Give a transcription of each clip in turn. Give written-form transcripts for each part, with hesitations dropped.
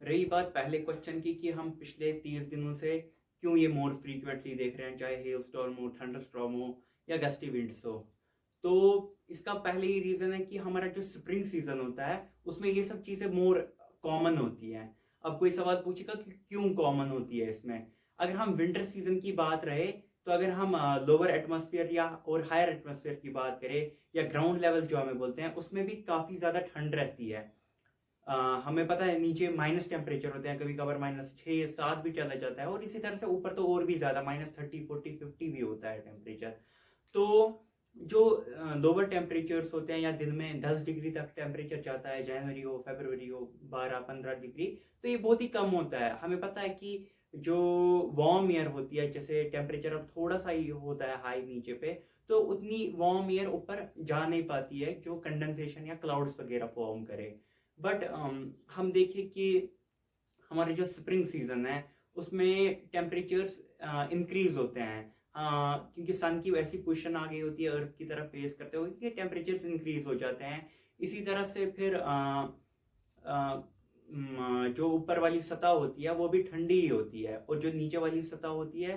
रही बात पहले क्वेश्चन की कि हम पिछले 30 दिनों से क्यों ये मोर फ्रीक्वेंटली देख रहे हैं, चाहे हेल स्टॉर्म हो, थंडर स्टॉर्म हो या गस्टी विंड्स हो। तो इसका पहले ही रीज़न है कि हमारा जो स्प्रिंग सीज़न होता है उसमें ये सब चीज़ें मोर कॉमन होती हैं। अब कोई सवाल पूछेगा कि क्यों कॉमन होती है इसमें। अगर हम विंटर सीज़न की बात रहे तो अगर हम लोअर एटमॉस्फेयर या और हायर एटमॉस्फेयर की बात करें या ग्राउंड लेवल जो हमें बोलते हैं उसमें भी काफ़ी ज़्यादा ठंड रहती है। हमें पता है नीचे माइनस टेम्परेचर होते हैं, कभी कभार -6 7 भी चला जाता है और इसी तरह से ऊपर तो और भी ज़्यादा -30 40 50 भी होता है टेम्परेचर। तो जो लोअर टेम्परेचर्स होते हैं या दिन में 10 डिग्री तक टेम्परेचर जाता है, जनवरी हो फरवरी हो 12 15 डिग्री, तो ये बहुत ही कम होता है। हमें पता है कि जो वार्म एयर होती है, जैसे टेम्परेचर अब थोड़ा सा ही होता है हाई नीचे पे, तो उतनी वार्म एयर ऊपर जा नहीं पाती है जो कंडेंसेशन या क्लाउड्स वगैरह फॉर्म करे। बट हम देखें कि हमारे जो स्प्रिंग सीजन है उसमें टेम्परेचर्स इंक्रीज होते हैं, क्योंकि सन की वैसी पोजीशन आ गई होती है अर्थ की तरफ फेस करते हुए कि टेम्परेचर्स इंक्रीज हो जाते हैं। इसी तरह से फिर जो ऊपर वाली सतह होती है वो भी ठंडी ही होती है और जो नीचे वाली सतह होती है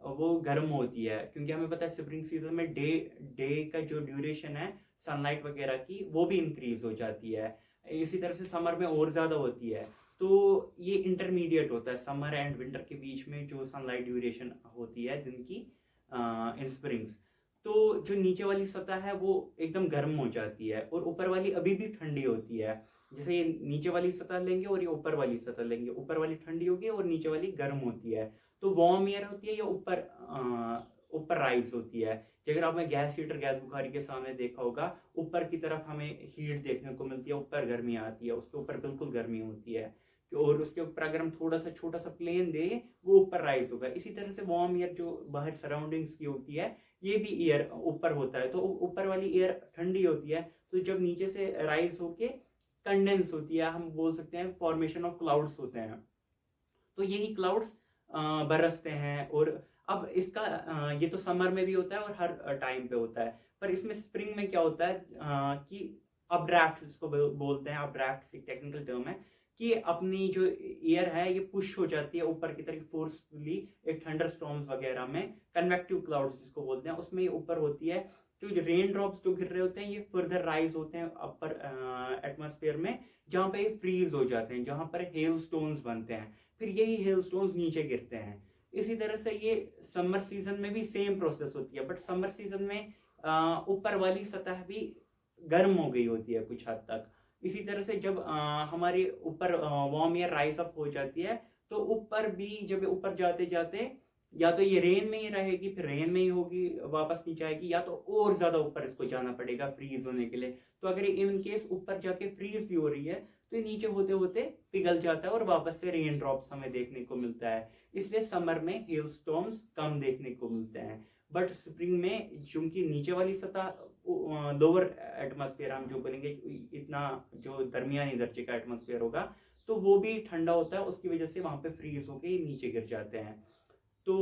वो गर्म होती है, क्योंकि हमें पता है स्प्रिंग सीजन में डे डे का जो ड्यूरेशन है सनलाइट वगैरह की वो भी इंक्रीज हो जाती है। इसी तरह से समर में और ज़्यादा होती है। तो ये इंटरमीडिएट होता है समर एंड विंटर के बीच में जो सनलाइट ड्यूरेशन होती है दिन की इन स्प्रिंग्स। तो जो नीचे वाली सतह है वो एकदम गर्म हो जाती है और ऊपर वाली अभी भी ठंडी होती है। जैसे ये नीचे वाली सतह लेंगे और ये ऊपर वाली सतह लेंगे, ऊपर वाली ठंडी होगी और नीचे वाली गर्म होती है। तो वार्म एयर होती है या ऊपर राइज होती है। अगर आपने गैस हीटर गैस बुखारी के सामने देखा होगा, ऊपर की तरफ हमें हीट देखने को मिलती है, ऊपर गर्मी आती है, उसके ऊपर बिल्कुल गर्मी होती है। और उसके ऊपर अगर हम थोड़ा सा छोटा सा प्लेन दे वो ऊपर राइज होगा। इसी तरह से वार्म एयर जो बाहर सराउंडिंग्स की होती है ये भी एयर ऊपर होता है, तो ऊपर वाली एयर ठंडी होती है। तो जब नीचे से राइज होके कंडेंस होती है, हम बोल सकते हैं फॉर्मेशन ऑफ क्लाउड्स होते हैं। तो यही क्लाउड्स बरसते हैं। और अब इसका ये तो समर में भी होता है और हर टाइम पे होता है। पर इसमें स्प्रिंग में क्या होता है कि अपड्राफ्ट इसको बोलते हैं। अपड्राफ्ट एक टेक्निकल टर्म है कि अपनी जो एयर है ये पुश हो जाती है ऊपर की तरफ फोर्सफुली एक थंडर स्टॉर्म्स वगैरह में। कन्वेक्टिव क्लाउड्स जिसको बोलते हैं उसमें ये ऊपर होती है। जो रेन ड्रॉप्स जो गिर रहे होते हैं ये फर्दर राइज होते हैं अपर एटमॉस्फेयर में, जहाँ पे फ्रीज हो जाते हैं, जहाँ पर हेल स्टोन्स बनते हैं, फिर यही हेल स्टोन्स नीचे गिरते हैं। इसी तरह से ये समर सीजन में भी सेम प्रोसेस होती है, बट समर सीजन में ऊपर वाली सतह भी गर्म हो गई होती है कुछ हद तक। इसी तरह से जब हमारे ऊपर वार्म एयर राइज अप हो जाती है तो ऊपर भी जब ऊपर जाते जाते या तो ये रेन में ही रहेगी, फिर रेन में ही होगी, वापस नीचे आएगी, या तो और ज्यादा ऊपर इसको जाना पड़ेगा फ्रीज होने के लिए। तो अगर इन केस ऊपर जाके फ्रीज भी हो रही है तो ये नीचे होते होते पिघल जाता है और वापस से रेन ड्रॉप्स हमें देखने को मिलता है। इसलिए समर में हेल स्टॉर्म्स कम देखने को मिलते हैं। बट स्प्रिंग में चूंकि नीचे वाली सतह लोअर एटमॉस्फेयर हम जो बोलेंगे इतना जो दरमियानी दर्जे का एटमॉस्फेयर होगा तो वो भी ठंडा होता है, उसकी वजह से वहां पे फ्रीज होके नीचे गिर जाते हैं। तो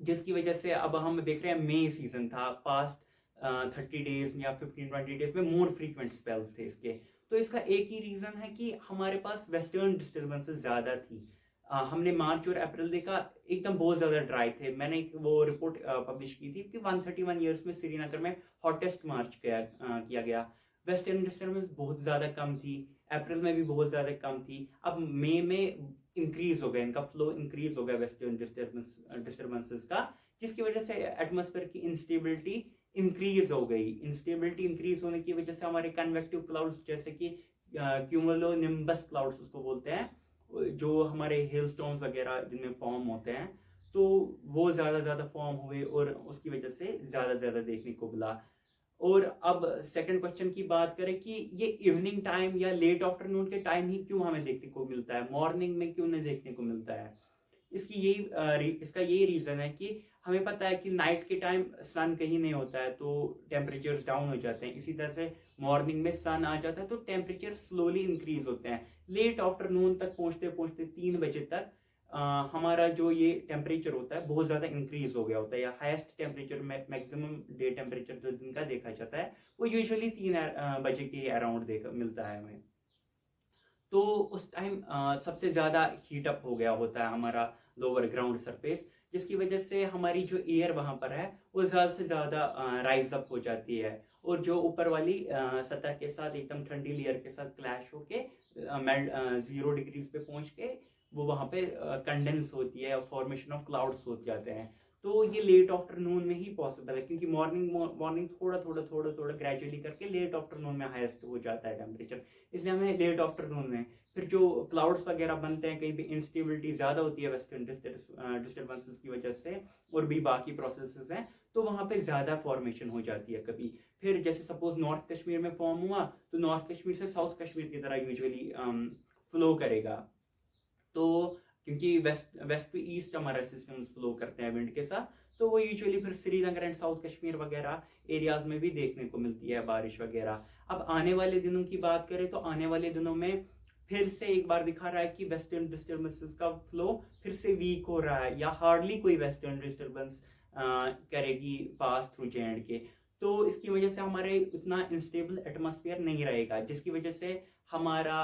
जिसकी वजह से अब हम देख रहे हैं मई सीजन था पास्ट 30 डेज या 15 20 डेज में मोर फ्रीक्वेंट स्पेल्स थे इसके। तो इसका एक ही रीजन है कि हमारे पास वेस्टर्न डिस्टर्बेंसेस ज्यादा थी। हमने मार्च और अप्रैल देखा एकदम बहुत ज्यादा ड्राई थे। मैंने एक वो रिपोर्ट पब्लिश की थी कि 131 ईयर्स में श्रीनगर में हॉटेस्ट मार्च किया गया। वेस्टर्न डिस्टर्बेंस बहुत ज्यादा कम थी, अप्रैल में भी बहुत ज्यादा कम थी। अब मई में इंक्रीज हो गया, इनका फ्लो इंक्रीज हो गया वेस्टर्न डिस्टर्बेंसेस का, जिसकी वजह से एटमॉस्फेयर की इंस्टेबिलिटी इंक्रीज हो गई। इंस्टेबिलिटी इंक्रीज होने की वजह से हमारे कन्वेक्टिव क्लाउड्स जैसे कि क्यूमुलो निम्बस क्लाउड्स उसको बोलते हैं, जो हमारे हेल स्टॉर्म्स वगैरह जिनमें फॉर्म होते हैं, तो वो ज़्यादा ज़्यादा फॉर्म हुए और उसकी वजह से ज़्यादा ज़्यादा देखने को मिला। और अब सेकंड क्वेश्चन की बात करें कि ये इवनिंग टाइम या लेट आफ्टरनून के टाइम ही क्यों हमें देखने को मिलता है, मॉर्निंग में क्यों नहीं देखने को मिलता है। इसका यही रीजन है कि हमें पता है कि नाइट के टाइम सन कहीं नहीं होता है तो टेम्परेचर्स डाउन हो जाते हैं। इसी तरह से मॉर्निंग में सन आ जाता है तो टेम्परेचर स्लोली इंक्रीज होते हैं। लेट आफ्टरनून तक पहुंचते पहुंचते 3 बजे तक हमारा जो ये टेम्परेचर होता है बहुत ज़्यादा इंक्रीज हो गया होता है, या highest temperature maximum day temperature जो दिन का देखा जाता है वो यूजुअली 3 बजे के अराउंड देखा मिलता है हमें। तो उस टाइम सबसे ज़्यादा हीट अप हो गया होता है हमारा लोअर ग्राउंड सरफेस, जिसकी वजह से हमारी जो एयर वहाँ पर है वो ज़्यादा से ज़्यादा राइज अप हो जाती है, और जो ऊपर वाली सतह के साथ एकदम ठंडी लेयर के साथ क्लैश होके मेल्ट 0 डिग्रीज पे पहुंच के वो वहाँ पे कंडेंस होती है, फॉर्मेशन ऑफ क्लाउड्स हो जाते हैं। तो ये लेट आफ्टरनून में ही पॉसिबल है, क्योंकि मॉर्निंग मॉर्निंग थोड़ा थोड़ा थोड़ा थोड़ा ग्रेजुअली करके लेट आफ्टरनून में हाईएस्ट हो जाता है टेम्परेचर, इसलिए हमें लेट आफ्टरनून में फिर जो क्लाउड्स वगैरह बनते हैं, कहीं पे इंस्टेबिलिटी ज़्यादा होती है वेस्टर्न डिस्टर्बेंसेस की वजह से, और भी बाकी प्रोसेसेस हैं, तो वहाँ पे ज़्यादा फॉर्मेशन हो जाती है कभी। फिर जैसे सपोज नॉर्थ कश्मीर में फॉर्म हुआ, तो नॉर्थ कश्मीर से साउथ कश्मीर की तरह यूजुअली फ्लो करेगा। तो क्योंकि वेस्ट वेस्ट टू ईस्ट हमारा सिस्टम्स फ्लो करते हैं विंड के साथ, तो वो यूजुअली फिर श्रीनगर एंड साउथ कश्मीर वगैरह एरियाज में भी देखने को मिलती है बारिश वगैरह। अब आने वाले दिनों की बात करें तो आने वाले दिनों में फिर से एक बार दिखा रहा है कि वेस्टर्न डिस्टर्बेंसेस का फ्लो फिर से वीक हो रहा है, या हार्डली कोई वेस्टर्न डिस्टर्बेंस करेगी पास थ्रू जे, तो इसकी वजह से हमारे उतना इंस्टेबल एटमॉस्फेयर नहीं रहेगा, जिसकी वजह से हमारा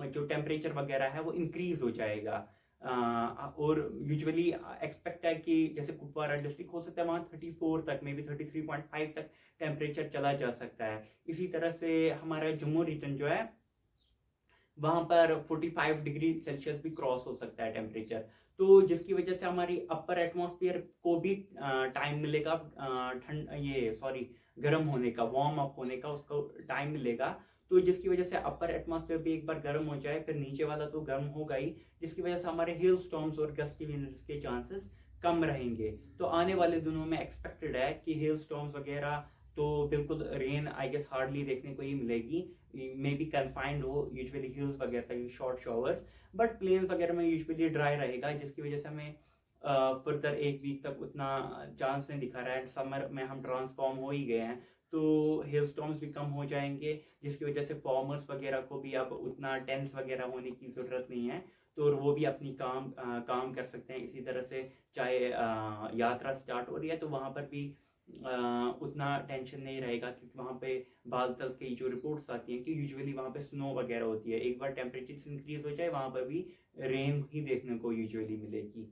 जो टेम्परेचर वगैरह है वो इंक्रीज हो जाएगा। और यूजुअली एक्सपेक्ट है कि जैसे कुपवारा डिस्ट्रिक्ट हो सकता है वहाँ 34 तक, मे बी 33.5 तक टेम्परेचर चला जा सकता है। इसी तरह से हमारा जम्मू रीजन जो है वहाँ पर 45 डिग्री सेल्सियस भी क्रॉस हो सकता है टेम्परेचर, तो जिसकी वजह से हमारी अपर एटमॉस्फेयर को भी टाइम मिलेगा ठंड ये सॉरी गर्म होने का, वार्म अप होने का उसको टाइम मिलेगा। तो जिसकी वजह से अपर एटमॉस्फेयर भी एक बार गर्म हो जाए, फिर नीचे वाला तो गर्म होगा ही, जिसकी वजह से हमारे हिल स्टॉर्म्स और गस्टी विंड्स के चांसेस कम रहेंगे। तो आने वाले दिनों में एक्सपेक्टेड है कि हिल स्टॉर्म्स वगैरह, तो बिल्कुल रेन आई गेस हार्डली देखने को ही मिलेगी, मे बी कन्फाइंड हो यूजुअली हिल्स वगैरह तक शॉर्ट शॉवर्स, बट प्लेन्स वगैरह में यूजुअली ड्राई रहेगा, जिसकी वजह से हमें फर्दर एक वीक तक उतना चांस नहीं दिखा रहा है। समर में हम ट्रांसफॉर्म हो ही गए हैं, तो हेल स्टॉर्म्स भी कम हो जाएंगे, जिसकी वजह से फार्मर्स वगैरह को भी अब उतना टेंस वगैरह होने की ज़रूरत नहीं है, तो और वो भी अपनी काम कर सकते हैं। इसी तरह से चाहे यात्रा स्टार्ट हो रही है तो वहाँ पर भी उतना टेंशन नहीं रहेगा, क्योंकि वहाँ पे बादल की जो रिपोर्ट्स आती हैं कि यूजुअली वहाँ पे स्नो वगैरह होती है, एक बार टेम्परेचर इंक्रीज हो जाए वहाँ पर भी रेन ही देखने को यूजुअली मिलेगी।